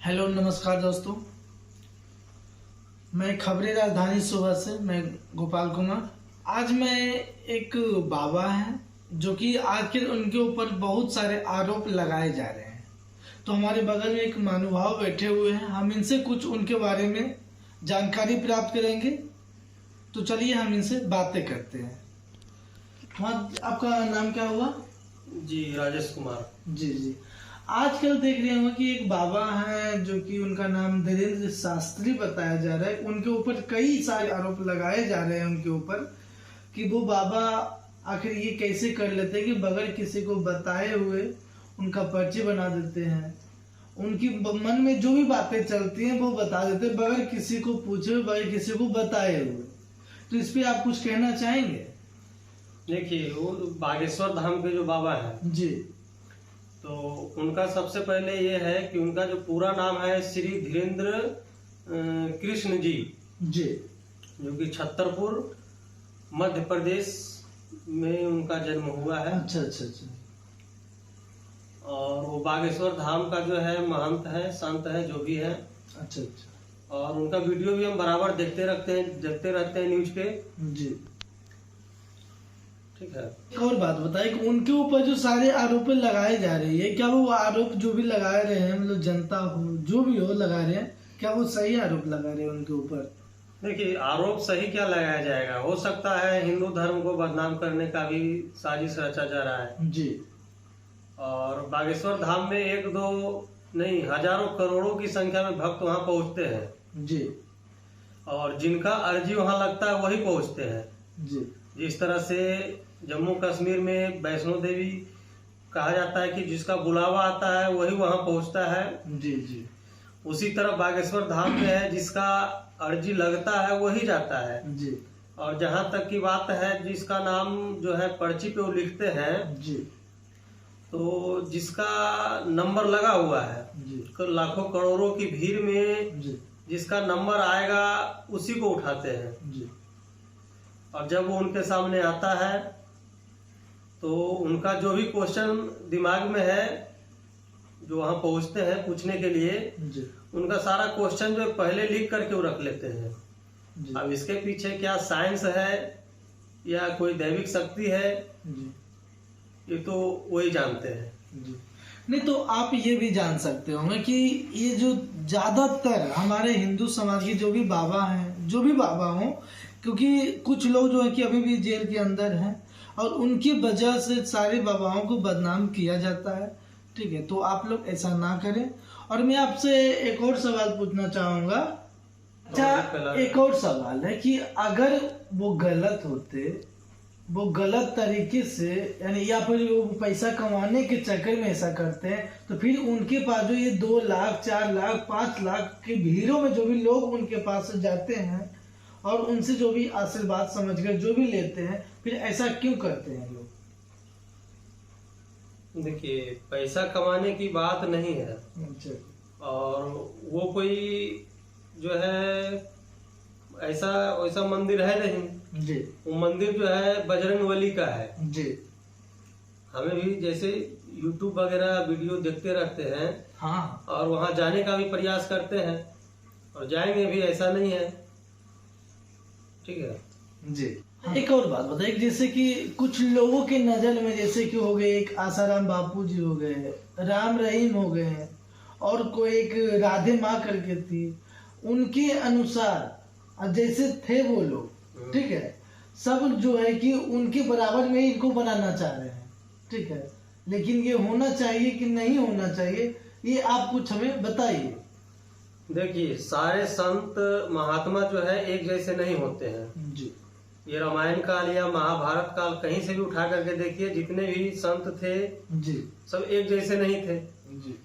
Hello नमस्कार दोस्तों, मैं खबरें राजधानी सुबह से मैं गोपाल कुमार। आज मैं एक बाबा हैं जो कि आखिर उनके ऊपर बहुत सारे आरोप लगाए जा रहे हैं। तो हमारे बगल में एक महानुभाव बैठे हुए हैं, हम इनसे कुछ उनके बारे में जानकारी प्राप्त करेंगे। तो चलिए हम इनसे बातें करते हैं। हाँ, आपका नाम क्या हुआ? जी राजेश कुमार। जी। आजकल देख रहे होंगे कि एक बाबा हैं जो कि उनका नाम धीरेन्द्र शास्त्री बताया जा रहा है। उनके ऊपर कई सारे आरोप लगाए जा रहे हैं उनके ऊपर कि वो बाबा आखिर ये कैसे कर लेते हैं कि बगैर किसी को बताए हुए उनका पर्ची बना देते हैं। उनकी मन में जो भी बातें चलती हैं वो बता देते हैं बगैर किसी को पूछे हुए, बगैर किसी को बताए हुए। तो इस पे आप कुछ कहना चाहेंगे? देखिए, वो बागेश्वर धाम के जो बाबा हैं जी, तो उनका सबसे पहले ये है कि उनका जो पूरा नाम है श्री धीरेन्द्र कृष्ण जी, जो कि छतरपुर मध्य प्रदेश में उनका जन्म हुआ है। अच्छा। और वो बागेश्वर धाम का जो है महंत है, संत है, जो भी है। अच्छा। और उनका वीडियो भी हम बराबर देखते रहते हैं न्यूज पे। जी, ठीक है। एक और बात बताइए कि उनके ऊपर जो सारे आरोप लगाए जा रही है, क्या वो आरोप जो भी लगा रहे हैं, मतलब जनता हो जो भी हो लगा रहे हैं, क्या वो सही आरोप लगा रहे हैं उनके ऊपर? देखिए, आरोप सही क्या लगाया जाएगा? हो सकता है हिंदू धर्म को बदनाम करने का भी साजिश रचा जा रहा है। जी। और बागेश्वर धाम में एक दो नहीं, हजारों करोड़ों की संख्या में भक्त वहां पहुंचते हैं। जी। और जिनका अर्जी वहां लगता है वही पहुंचते हैं। जी। जिस तरह से जम्मू कश्मीर में वैष्णो देवी कहा जाता है कि जिसका बुलावा आता है वही वहां पहुंचता है। जी। उसी तरह बागेश्वर धाम में है, जिसका अर्जी लगता है वही जाता है। जी। और जहां तक की बात है, जिसका नाम जो है पर्ची पे वो लिखते हैं, जी। तो जिसका नंबर लगा हुआ है, जी। लाखों करोड़ों की भीड़ में जी। जिसका नंबर आएगा उसी को उठाते हैं। जी। और जब वो उनके सामने आता है तो उनका जो भी क्वेश्चन दिमाग में है, जो वहां पहुंचते हैं पूछने के लिए, जी। उनका सारा क्वेश्चन जो पहले लिख करके वो रख लेते हैं। जी। अब इसके पीछे क्या साइंस है या कोई दैविक शक्ति है, जी। ये तो वही जानते हैं। जी। नहीं, तो आप ये भी जान सकते होंगे कि ये जो ज्यादातर हमारे हिंदू समाज के जो भी बाबा हैं, जो भी बाबा हों, क्योंकि कुछ लोग जो है कि अभी भी जेल के अंदर हैं और उनकी वजह से सारे बाबाओं को बदनाम किया जाता है। ठीक है, तो आप लोग ऐसा ना करें। और मैं आपसे एक और सवाल पूछना चाहूंगा। अच्छा, एक और सवाल है कि अगर वो गलत होते, वो गलत तरीके से, यानी या फिर वो पैसा कमाने के चक्कर में ऐसा करते हैं, तो फिर उनके पास जो ये 2 लाख 4 लाख 5 लाख की भीड़ों में जो भी लोग उनके पास से जाते हैं और उनसे जो भी आशीर्वाद समझकर जो भी लेते हैं, फिर ऐसा क्यों करते हैं लोग? देखिए, पैसा कमाने की बात नहीं है। अच्छा। और वो कोई जो है ऐसा वैसा मंदिर है नहीं। जी। वो मंदिर जो है बजरंगबली का है। जी। हमें भी जैसे YouTube वगैरह वीडियो देखते रहते हैं। हाँ। और वहां जाने का भी प्रयास करते हैं और जाएंगे भी, ऐसा नहीं है। ठीक है जी। एक और बात बताइए, जैसे कि कुछ लोगों के नजर में, जैसे कि हो गए एक आसाराम बापू जी हो गए, राम रहीम हो गए, और कोई एक राधे माँ करके थी, उनके अनुसार जैसे थे वो लोग, ठीक है, सब जो है कि उनके बराबर में इनको बनाना चाह रहे हैं। ठीक है, लेकिन ये होना चाहिए कि नहीं होना चाहिए, ये आप कुछ हमें बताइए। देखिए, सारे संत महात्मा जो है एक जैसे नहीं होते हैं। जी। ये रामायण काल या महाभारत काल कहीं से भी उठा करके देखिए, जितने भी संत थे जी, सब एक जैसे नहीं थे। जी।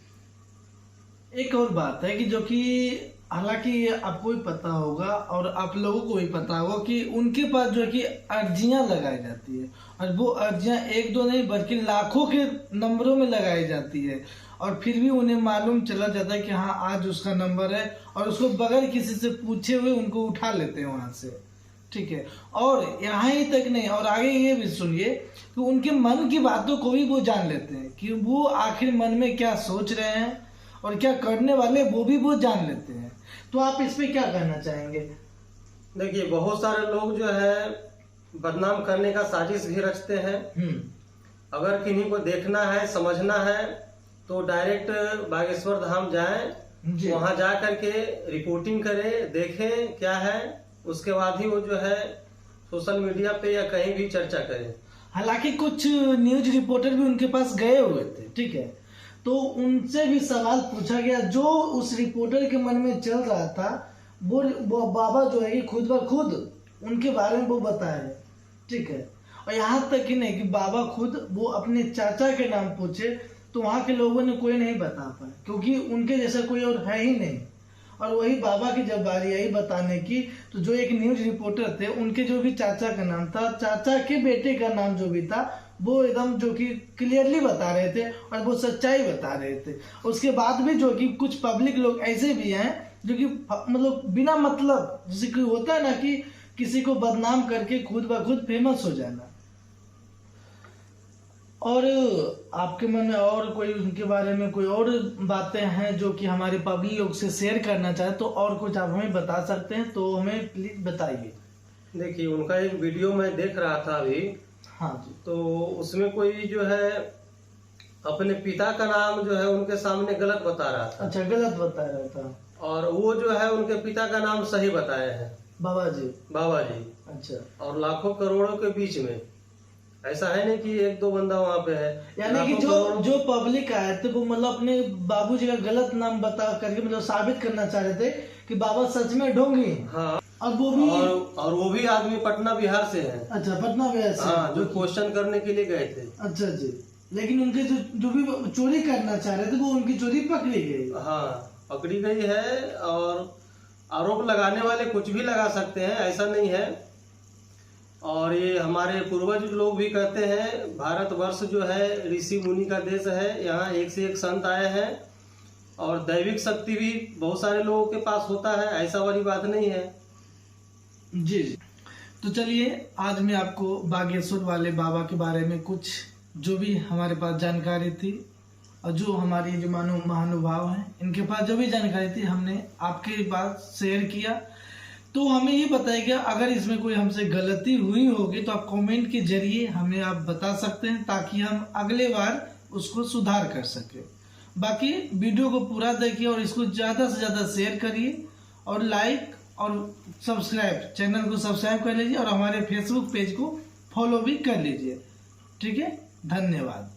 एक और बात है कि जो कि हालांकि आपको भी पता होगा और आप लोगों को भी पता होगा कि उनके पास जो है कि अर्जियां लगाई जाती है, और वो अर्जियां 1-2 नहीं बल्कि लाखों के नंबरों में लगाई जाती है, और फिर भी उन्हें मालूम चला जाता है कि हाँ आज उसका नंबर है, और उसको बगैर किसी से पूछे हुए उनको उठा लेते हैं वहां से। ठीक है, और यहाँ ही तक नहीं, और आगे ये भी सुनिए कि उनके मन की बातों को भी वो जान लेते हैं कि वो आखिर मन में क्या सोच रहे हैं और क्या करने वाले वो भी वो जान लेते हैं। तो आप इस पे क्या कहना चाहेंगे? देखिए, बहुत सारे लोग जो है बदनाम करने का साजिश भी रचते हैं। अगर किन्हीं को देखना है, समझना है, तो डायरेक्ट बागेश्वर धाम जाएं, वहां जा करके रिपोर्टिंग करें, देखें क्या है, उसके बाद ही वो जो है सोशल मीडिया पे या कहीं भी चर्चा करें। हालांकि कुछ न्यूज रिपोर्टर भी उनके पास गए हुए थे, ठीक है, तो उनसे भी सवाल पूछा गया। जो उस रिपोर्टर के मन में चल रहा था वो बाबा जो है कि खुद ब खुद उनके बारे में वो बताए, ठीक है। और यहाँ तक ही नहीं कि बाबा खुद वो अपने चाचा के नाम पूछे तो वहाँ के लोगों ने कोई नहीं बता पाया, क्योंकि उनके जैसा कोई और है ही नहीं। और वही बाबा की जब बारी आई बताने की, तो जो एक न्यूज रिपोर्टर थे उनके जो भी चाचा का नाम था, चाचा के बेटे का नाम जो भी था, वो एकदम जो कि क्लियरली बता रहे थे और वो सच्चाई बता रहे थे। उसके बाद भी जो कि कुछ पब्लिक लोग ऐसे भी हैं जो कि मतलब बिना मतलब, जैसे कि होता है ना कि किसी को बदनाम करके खुद ब खुद फेमस हो जाना। और आपके मन में और कोई उनके बारे में कोई और बातें हैं जो कि हमारे पब्लिक लोग से शेयर करना चाहे तो और कुछ आप हमें बता सकते हैं, तो हमें प्लीज बताइए। देखिए, उनका एक वीडियो मैं देख रहा था अभी। हाँ जी। तो उसमें कोई जो है अपने पिता का नाम जो है उनके सामने गलत बता रहा था। अच्छा, गलत बता रहा था। और वो जो है उनके पिता का नाम सही बताए हैं, बाबा जी। बाबा जी। अच्छा। और लाखों करोड़ों के बीच में, ऐसा है नहीं कि एक दो बंदा वहाँ पे है। यानी कि जो पब्लिक आए थे वो मतलब अपने बाबूजी का गलत नाम बता करके मतलब साबित करना चाह रहे थे कि बाबा सच में ढोंगी। हाँ। और वो भी और वो भी आदमी पटना बिहार से है। अच्छा, पटना बिहार से। हाँ, जो क्वेश्चन करने के लिए गए थे। अच्छा जी। लेकिन उनके जो भी चोरी करना चाह रहे थे वो उनकी चोरी पकड़ी गई। हाँ, पकड़ी गई है। और आरोप लगाने वाले कुछ भी लगा सकते हैं, ऐसा नहीं है। और ये हमारे पूर्वज लोग भी कहते हैं, भारतवर्ष जो है ऋषि मुनि का देश है, यहाँ एक से एक संत आए हैं और दैविक शक्ति भी बहुत सारे लोगों के पास होता है, ऐसा वाली बात नहीं है। जी। तो चलिए, आज मैं आपको बागेश्वर वाले बाबा के बारे में कुछ जो भी हमारे पास जानकारी थी और जो हमारी जो महानुभाव हैं इनके पास जो भी जानकारी थी हमने आपके पास शेयर किया। तो हमें ये बताइएगा अगर इसमें कोई हमसे गलती हुई होगी तो आप कमेंट के जरिए हमें आप बता सकते हैं, ताकि हम अगले बार उसको सुधार कर सके। बाकी वीडियो को पूरा देखिए और इसको ज़्यादा से ज़्यादा शेयर करिए और लाइक और सब्सक्राइब, चैनल को सब्सक्राइब कर लीजिए और हमारे फेसबुक पेज को फॉलो भी कर लीजिए। ठीक है, धन्यवाद।